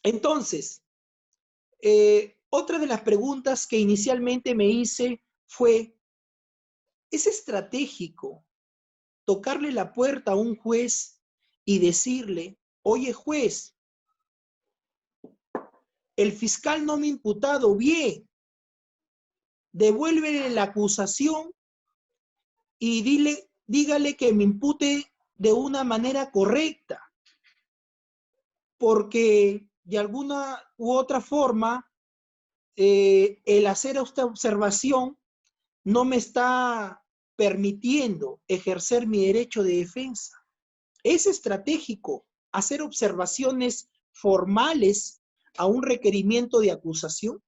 Entonces, otra de las preguntas que inicialmente me hice fue, ¿es estratégico tocarle la puerta a un juez y decirle, oye juez, el fiscal no me ha imputado bien, devuélvele la acusación y dígale que me impute de una manera correcta? Porque de alguna u otra forma, el hacer esta observación no me está permitiendo ejercer mi derecho de defensa. Es estratégico hacer observaciones formales a un requerimiento de acusación.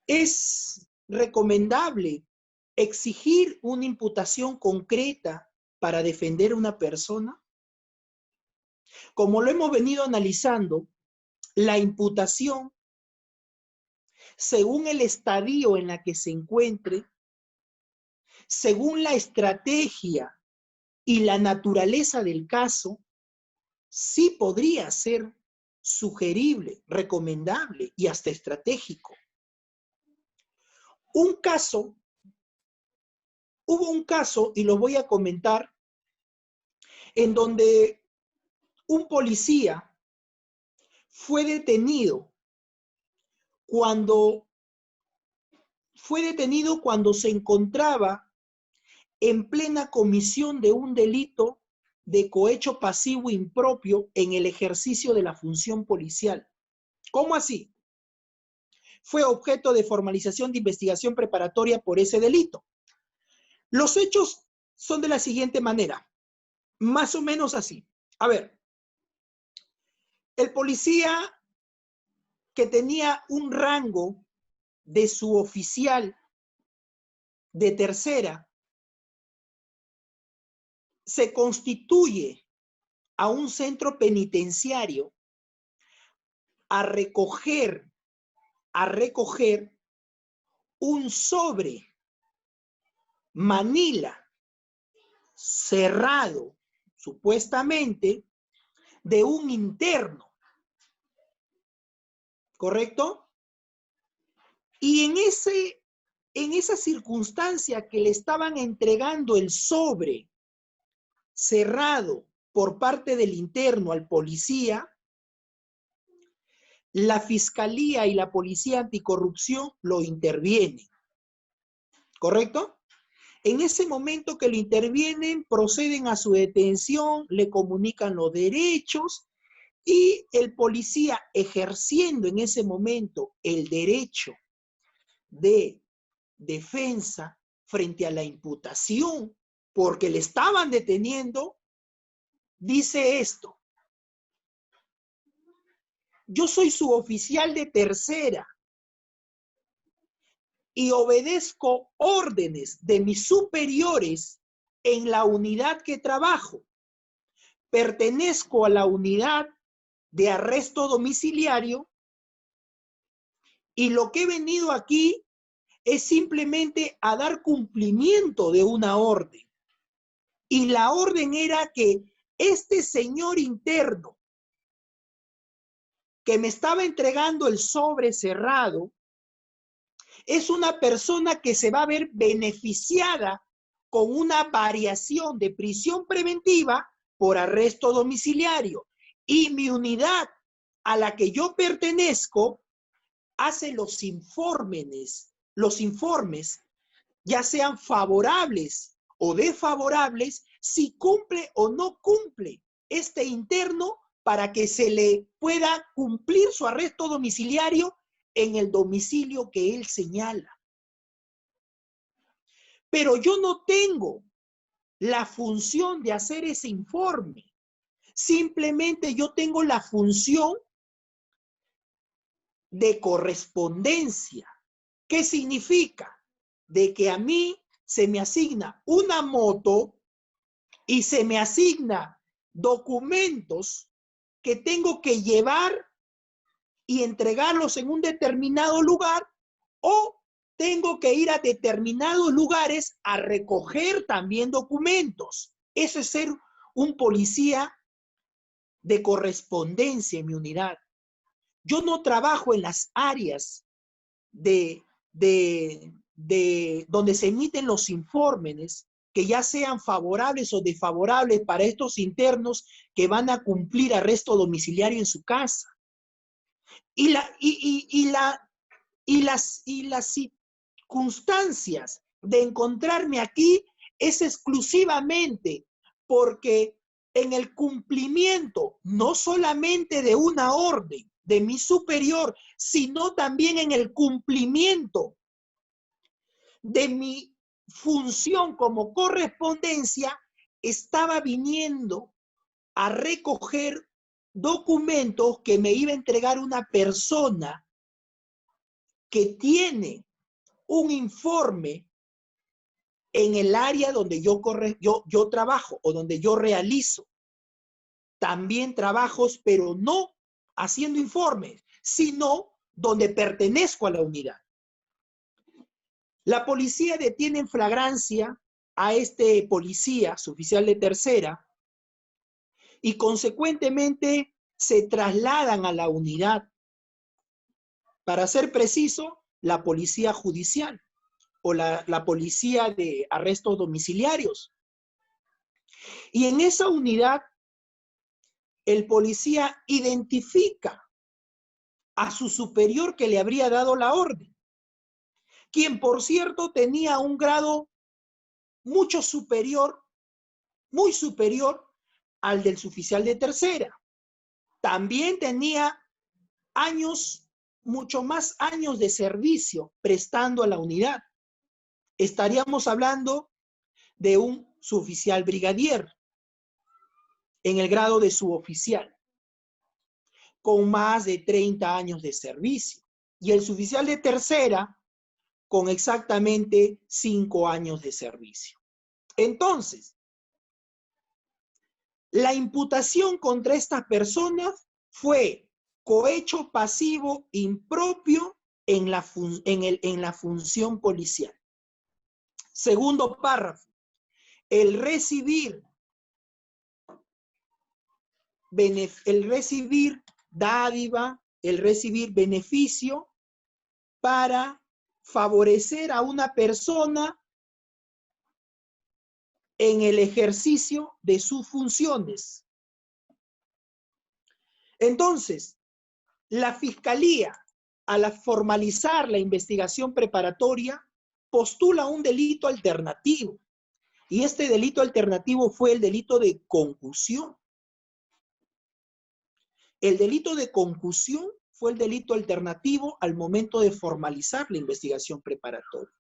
Es recomendable exigir una imputación concreta para defender a una persona. Como lo hemos venido analizando, la imputación, según el estadio en la que se encuentre, según la estrategia y la naturaleza del caso, sí podría ser sugerible, recomendable y hasta estratégico. Hubo un caso, y lo voy a comentar, en donde un policía fue detenido cuando se encontraba en plena comisión de un delito de cohecho pasivo impropio en el ejercicio de la función policial. ¿Cómo así? Fue objeto de formalización de investigación preparatoria por ese delito. Los hechos son de la siguiente manera, más o menos así. A ver, el policía que tenía un rango de suboficial de tercera se constituye a un centro penitenciario a recoger un sobre manila cerrado, supuestamente, de un interno, ¿correcto? Y en esa circunstancia que le estaban entregando el sobre cerrado por parte del interno al policía, la Fiscalía y la Policía Anticorrupción lo intervienen, ¿correcto? En ese momento que lo intervienen, proceden a su detención, le comunican los derechos y el policía, ejerciendo en ese momento el derecho de defensa frente a la imputación, porque le estaban deteniendo, dice esto: yo soy suboficial de tercera y obedezco órdenes de mis superiores en la unidad que trabajo. Pertenezco a la unidad de arresto domiciliario y lo que he venido aquí es simplemente a dar cumplimiento de una orden. Y la orden era que este señor interno que me estaba entregando el sobre cerrado es una persona que se va a ver beneficiada con una variación de prisión preventiva por arresto domiciliario. Y mi unidad a la que yo pertenezco hace los informes, ya sean favorables o desfavorables, si cumple o no cumple este interno para que se le pueda cumplir su arresto domiciliario en el domicilio que él señala. Pero yo no tengo la función de hacer ese informe. Simplemente yo tengo la función de correspondencia. ¿Qué significa? De que a mí se me asigna una moto y se me asigna documentos que tengo que llevar y entregarlos en un determinado lugar, o tengo que ir a determinados lugares a recoger también documentos. Eso es ser un policía de correspondencia en mi unidad. Yo no trabajo en las áreas de donde se emiten los informes, que ya sean favorables o desfavorables para estos internos que van a cumplir arresto domiciliario en su casa. Las circunstancias de encontrarme aquí es exclusivamente porque en el cumplimiento no solamente de una orden de mi superior, sino también en el cumplimiento de mi función como correspondencia, estaba viniendo a recoger documentos que me iba a entregar una persona que tiene un informe en el área donde yo trabajo o donde yo realizo también trabajos, pero no haciendo informes, sino donde pertenezco a la unidad. La policía detiene en flagrancia a este policía, su oficial de tercera, y consecuentemente se trasladan a la unidad. Para ser preciso, la policía judicial o la policía de arrestos domiciliarios. Y en esa unidad, el policía identifica a su superior que le habría dado la orden, quien por cierto tenía un grado mucho superior, muy superior al del oficial de tercera. También tenía años, mucho más años de servicio prestando a la unidad. Estaríamos hablando de un suboficial brigadier en el grado de suboficial, con más de 30 años de servicio. Y el suboficial de tercera con exactamente 5 años de servicio. Entonces, la imputación contra estas personas fue cohecho pasivo impropio en la función policial. Segundo párrafo, el recibir dádiva, el recibir beneficio para favorecer a una persona en el ejercicio de sus funciones. Entonces, la Fiscalía, al formalizar la investigación preparatoria, postula un delito alternativo. Y este delito alternativo fue el delito de concusión. El delito de concusión fue el delito alternativo al momento de formalizar la investigación preparatoria.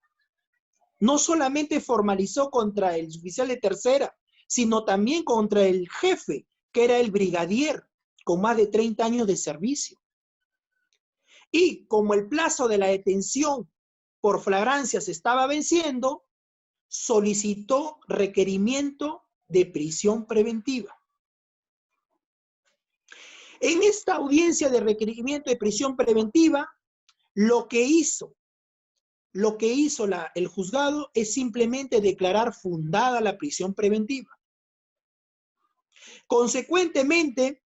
No solamente formalizó contra el oficial de tercera, sino también contra el jefe, que era el brigadier, con más de 30 años de servicio. Y como el plazo de la detención por flagrancia se estaba venciendo, solicitó requerimiento de prisión preventiva. En esta audiencia de requerimiento de prisión preventiva, lo que hizo el juzgado es simplemente declarar fundada la prisión preventiva. Consecuentemente,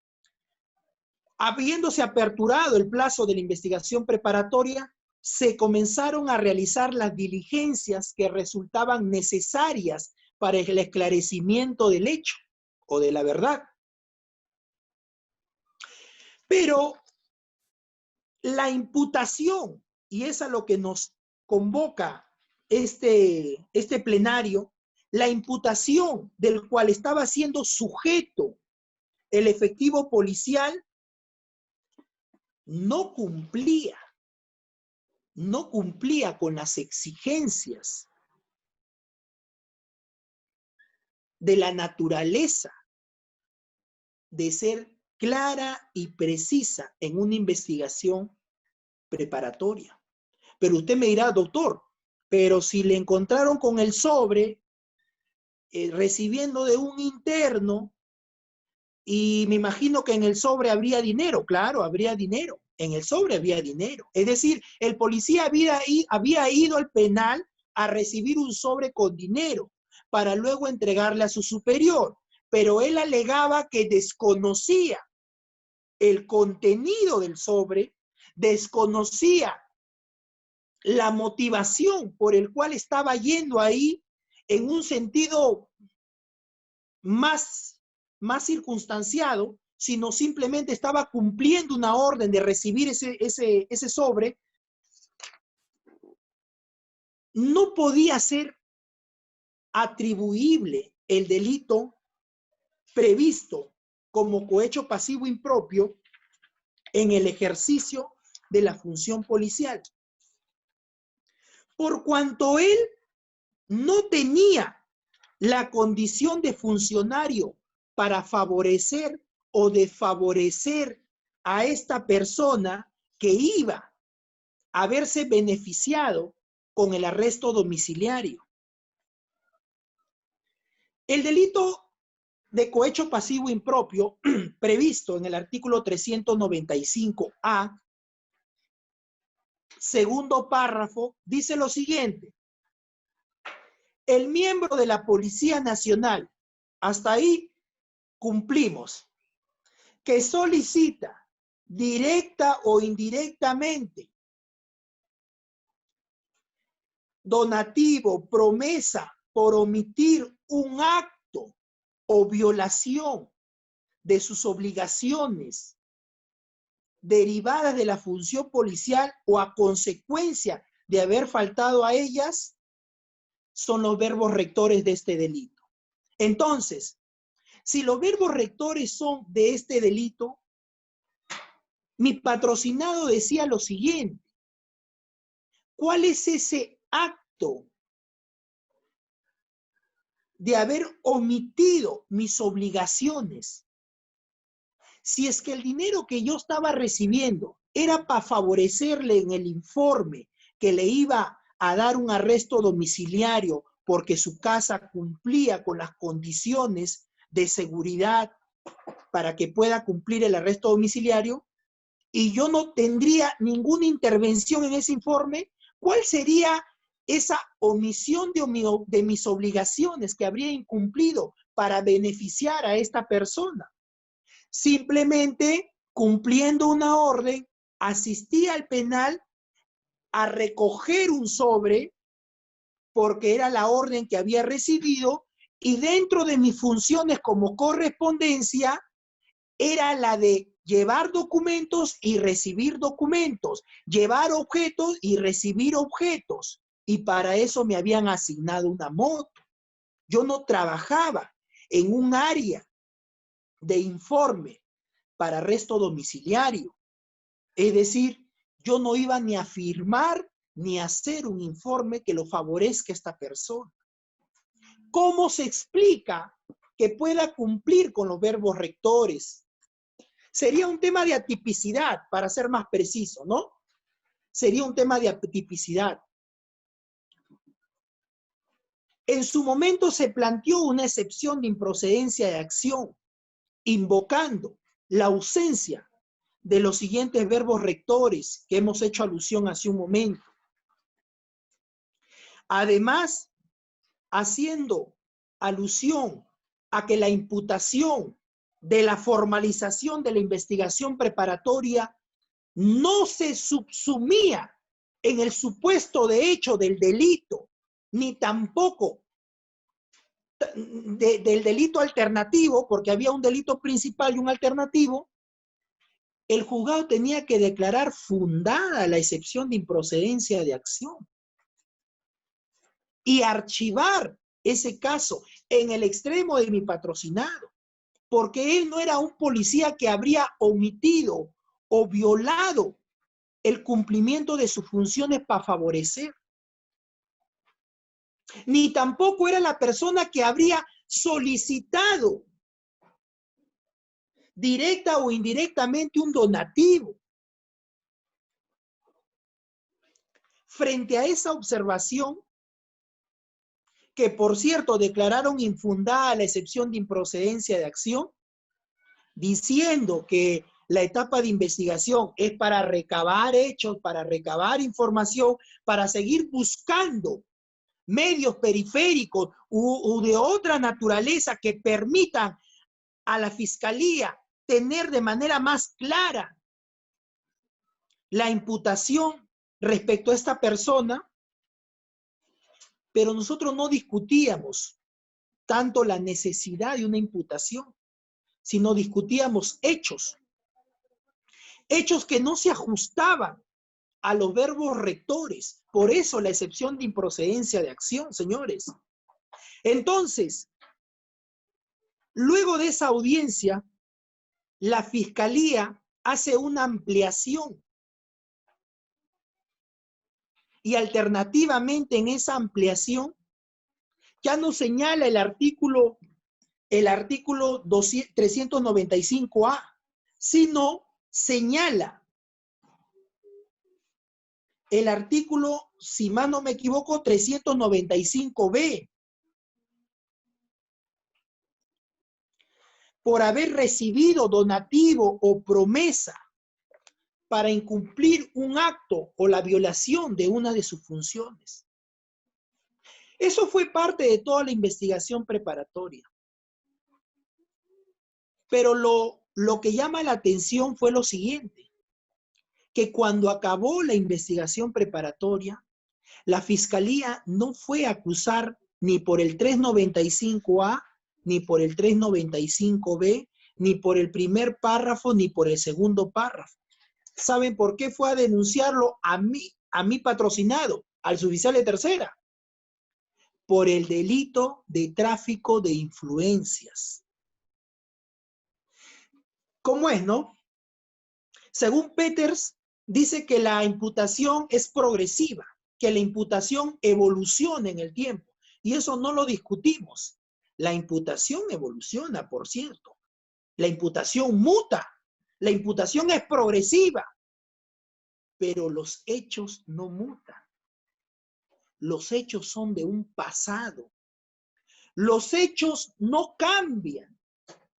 habiéndose aperturado el plazo de la investigación preparatoria, se comenzaron a realizar las diligencias que resultaban necesarias para el esclarecimiento del hecho o de la verdad. Pero la imputación, y es a lo que nos convoca este plenario, la imputación del cual estaba siendo sujeto el efectivo policial no cumplía con las exigencias de la naturaleza de ser clara y precisa en una investigación preparatoria. Pero usted me dirá, doctor, pero si le encontraron con el sobre recibiendo de un interno, y me imagino que en el sobre habría dinero. Claro, habría dinero. En el sobre había dinero. Es decir, el policía había ido al penal a recibir un sobre con dinero para luego entregarle a su superior. pero él alegaba que desconocía el contenido del sobre, desconocía la motivación por el cual estaba yendo ahí en un sentido más circunstanciado, sino simplemente estaba cumpliendo una orden de recibir ese sobre, no podía ser atribuible el delito previsto como cohecho pasivo impropio en el ejercicio de la función policial. Por cuanto él no tenía la condición de funcionario para favorecer o desfavorecer a esta persona que iba a verse beneficiado con el arresto domiciliario. El delito de cohecho pasivo impropio previsto en el artículo 395A, segundo párrafo, dice lo siguiente: el miembro de la Policía Nacional, hasta ahí cumplimos, que solicita directa o indirectamente donativo, promesa por omitir un acto o violación de sus obligaciones derivadas de la función policial o a consecuencia de haber faltado a ellas, son los verbos rectores de este delito. Entonces, si los verbos rectores son de este delito, mi patrocinado decía lo siguiente: ¿cuál es ese acto de haber omitido mis obligaciones? Si es que el dinero que yo estaba recibiendo era para favorecerle en el informe que le iba a dar un arresto domiciliario porque su casa cumplía con las condiciones de seguridad para que pueda cumplir el arresto domiciliario, y yo no tendría ninguna intervención en ese informe, ¿cuál sería esa omisión de mis obligaciones que habría incumplido para beneficiar a esta persona? Simplemente cumpliendo una orden, asistí al penal a recoger un sobre porque era la orden que había recibido, y dentro de mis funciones como correspondencia era la de llevar documentos y recibir documentos, llevar objetos y recibir objetos, y para eso me habían asignado una moto. Yo no trabajaba en un área de informe para arresto domiciliario. Es decir, yo no iba ni a firmar ni a hacer un informe que lo favorezca a esta persona. ¿Cómo se explica que pueda cumplir con los verbos rectores? Sería un tema de atipicidad, para ser más preciso, ¿no? Sería un tema de atipicidad. En su momento se planteó una excepción de improcedencia de acción, invocando la ausencia de los siguientes verbos rectores que hemos hecho alusión hace un momento. Además, haciendo alusión a que la imputación de la formalización de la investigación preparatoria no se subsumía en el supuesto de hecho del delito, ni tampoco del delito alternativo, porque había un delito principal y un alternativo, el juzgado tenía que declarar fundada la excepción de improcedencia de acción y archivar ese caso en el extremo de mi patrocinado, porque él no era un policía que habría omitido o violado el cumplimiento de sus funciones para favorecer, ni tampoco era la persona que habría solicitado directa o indirectamente un donativo. Frente a esa observación, que por cierto declararon infundada la excepción de improcedencia de acción, diciendo que la etapa de investigación es para recabar hechos, para recabar información, para seguir buscando medios periféricos u de otra naturaleza que permitan a la Fiscalía tener de manera más clara la imputación respecto a esta persona, pero nosotros no discutíamos tanto la necesidad de una imputación, sino discutíamos hechos, hechos que no se ajustaban a los verbos rectores. Por eso la excepción de improcedencia de acción, señores. Entonces, luego de esa audiencia, la Fiscalía hace una ampliación y alternativamente en esa ampliación ya no señala el artículo 395A, sino señala el artículo, si mal no me equivoco, 395B, por haber recibido donativo o promesa para incumplir un acto o la violación de una de sus funciones. Eso fue parte de toda la investigación preparatoria. Pero lo que llama la atención fue lo siguiente, que cuando acabó la investigación preparatoria, la Fiscalía no fue a acusar ni por el 395A, ni por el 395B, ni por el primer párrafo, ni por el segundo párrafo. ¿Saben por qué fue a denunciarlo a mí patrocinado, al suboficial de tercera? Por el delito de tráfico de influencias. ¿Cómo es, no? Según Peters, dice que la imputación es progresiva, que la imputación evoluciona en el tiempo. Y eso no lo discutimos. La imputación evoluciona, por cierto. La imputación muta. La imputación es progresiva. Pero los hechos no mutan. Los hechos son de un pasado. Los hechos no cambian.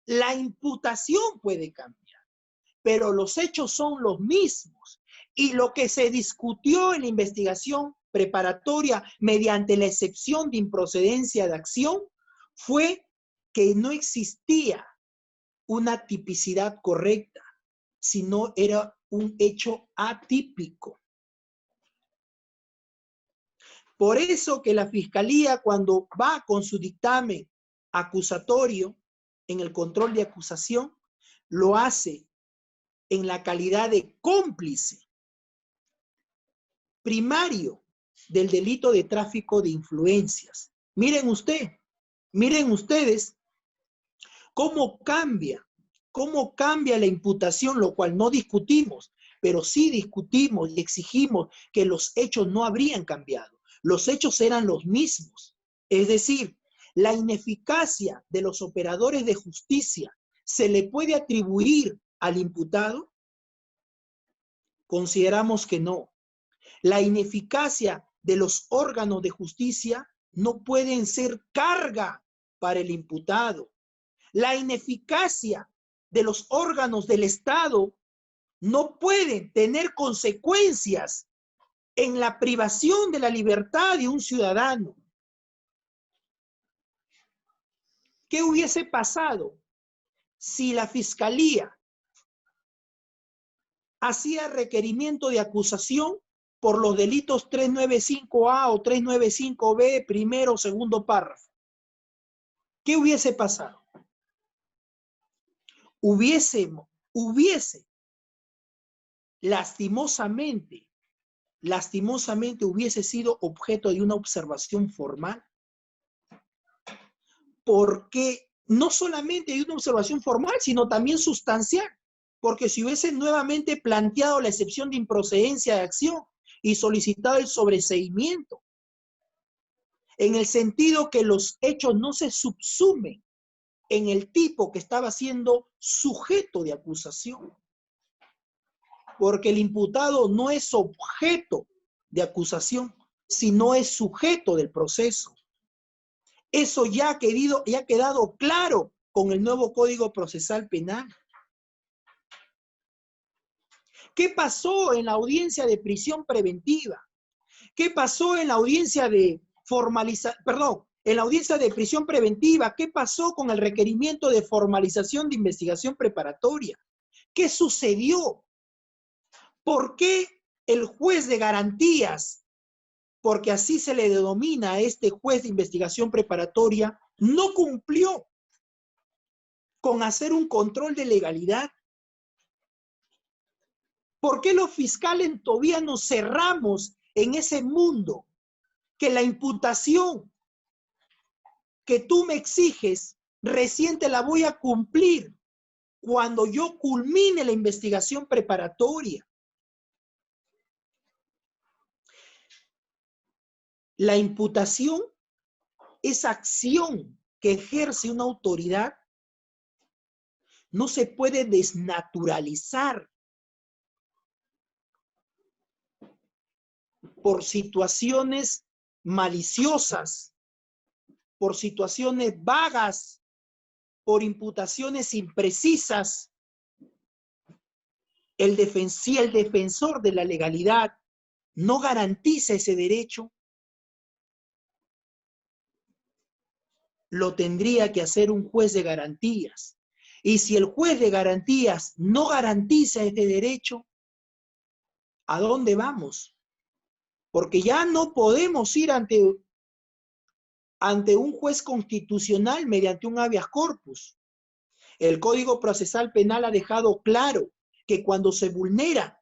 La imputación puede cambiar, pero los hechos son los mismos. Y lo que se discutió en la investigación preparatoria mediante la excepción de improcedencia de acción fue que no existía una tipicidad correcta, sino era un hecho atípico. Por eso que la Fiscalía, cuando va con su dictamen acusatorio en el control de acusación, lo hace en la calidad de cómplice primario del delito de tráfico de influencias. Miren ustedes cómo cambia la imputación, lo cual no discutimos, pero sí discutimos y exigimos que los hechos no habrían cambiado. Los hechos eran los mismos. Es decir, la ineficacia de los operadores de justicia se le puede atribuir al imputado. Consideramos que no. La ineficacia de los órganos de justicia no pueden ser carga para el imputado. La ineficacia de los órganos del Estado no pueden tener consecuencias en la privación de la libertad de un ciudadano. ¿Qué hubiese pasado si la Fiscalía hacía requerimiento de acusación por los delitos 395A o 395B, primero o segundo párrafo? ¿Qué hubiese pasado? Hubiese lastimosamente hubiese sido objeto de una observación formal. Porque no solamente de una observación formal, sino también sustancial. Porque si hubiese nuevamente planteado la excepción de improcedencia de acción y solicitado el sobreseimiento, en el sentido que los hechos no se subsumen en el tipo que estaba siendo sujeto de acusación. Porque el imputado no es objeto de acusación, sino es sujeto del proceso. Eso ya ha quedado claro con el nuevo Código Procesal Penal. ¿Qué pasó en la audiencia de prisión preventiva? ¿Qué pasó en la audiencia de en la audiencia de prisión preventiva, ¿qué pasó con el requerimiento de formalización de investigación preparatoria? ¿Qué sucedió? ¿Por qué el juez de garantías, porque así se le denomina a este juez de investigación preparatoria, no cumplió con hacer un control de legalidad? ¿Por qué los fiscales todavía nos cerramos en ese mundo que la imputación que tú me exiges recién te la voy a cumplir cuando yo culmine la investigación preparatoria? La imputación es acción que ejerce una autoridad. No se puede desnaturalizar por situaciones maliciosas, por situaciones vagas, por imputaciones imprecisas. Si el defensor de la legalidad no garantiza ese derecho, lo tendría que hacer un juez de garantías. Y si el juez de garantías no garantiza ese derecho, ¿a dónde vamos? Porque ya no podemos ir ante un juez constitucional mediante un habeas corpus. El Código Procesal Penal ha dejado claro que cuando se vulnera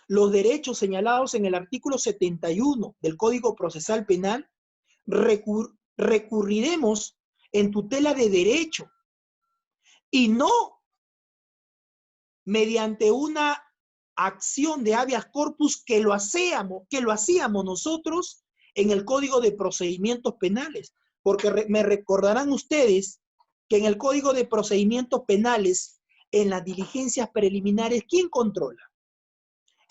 los derechos señalados en el artículo 71 del Código Procesal Penal, recurriremos en tutela de derecho y no mediante una acción de habeas corpus que lo hacíamos nosotros en el Código de Procedimientos Penales. Porque me recordarán ustedes que en el Código de Procedimientos Penales, en las diligencias preliminares, ¿quién controla?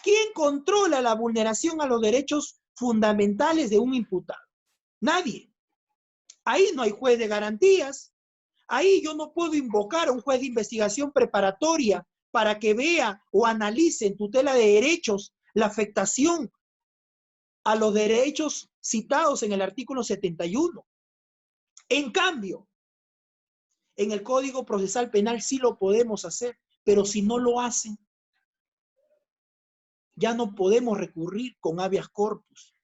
¿Quién controla la vulneración a los derechos fundamentales de un imputado? Nadie. Ahí no hay juez de garantías. Ahí yo no puedo invocar a un juez de investigación preparatoria para que vea o analice en tutela de derechos la afectación a los derechos citados en el artículo 71. En cambio, en el Código Procesal Penal sí lo podemos hacer, pero si no lo hacen, ya no podemos recurrir con habeas corpus.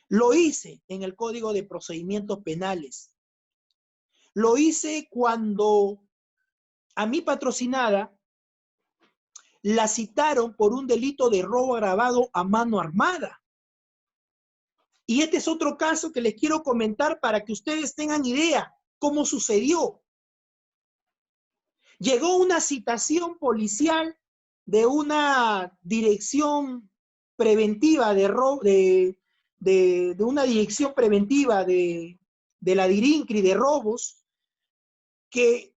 Lo hice en el Código de Procedimientos Penales. Lo hice cuando a mi patrocinada la citaron por un delito de robo agravado a mano armada. Y este es otro caso que les quiero comentar para que ustedes tengan idea cómo sucedió. Llegó una citación policial de una dirección preventiva de una dirección preventiva de la DIRINCRI de robos, que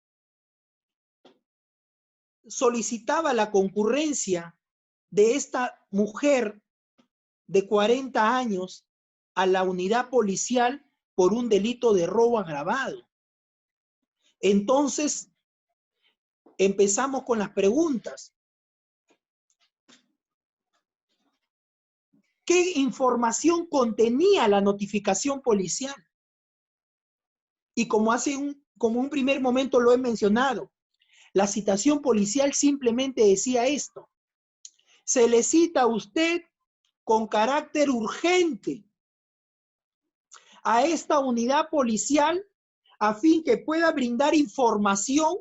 solicitaba la concurrencia de esta mujer de 40 años a la unidad policial por un delito de robo agravado. Entonces, empezamos con las preguntas. ¿Qué información contenía la notificación policial? Y como un primer momento lo he mencionado, la citación policial simplemente decía esto: se le cita a usted con carácter urgente a esta unidad policial a fin que pueda brindar información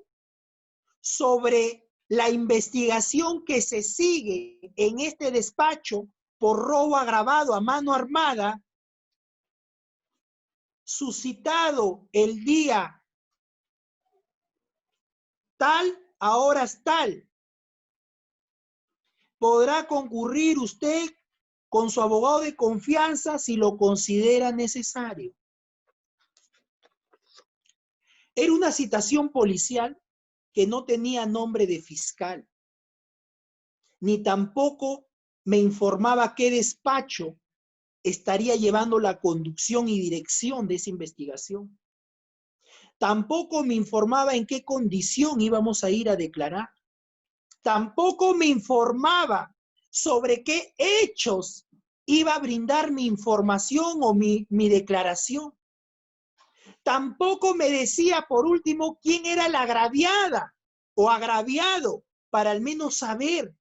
sobre la investigación que se sigue en este despacho por robo agravado a mano armada, suscitado el día tal, a horas tal. Podrá concurrir usted con su abogado de confianza si lo considera necesario. Era una citación policial que no tenía nombre de fiscal, ni tampoco me informaba qué despacho estaría llevando la conducción y dirección de esa investigación. Tampoco me informaba en qué condición íbamos a ir a declarar. Tampoco me informaba sobre qué hechos iba a brindar mi información o mi declaración. Tampoco me decía, por último, quién era la agraviada o agraviado, para al menos saber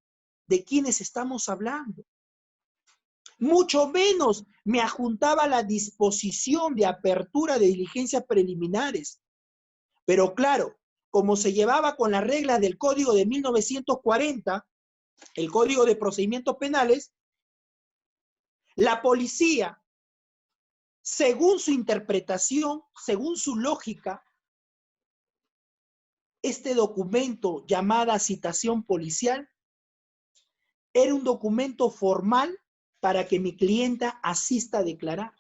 de quiénes estamos hablando. Mucho menos me adjuntaba la disposición de apertura de diligencias preliminares. Pero claro, como se llevaba con las reglas del Código de 1940, el Código de Procedimientos Penales, la policía, según su interpretación, según su lógica, este documento llamada citación policial era un documento formal para que mi clienta asista a declarar.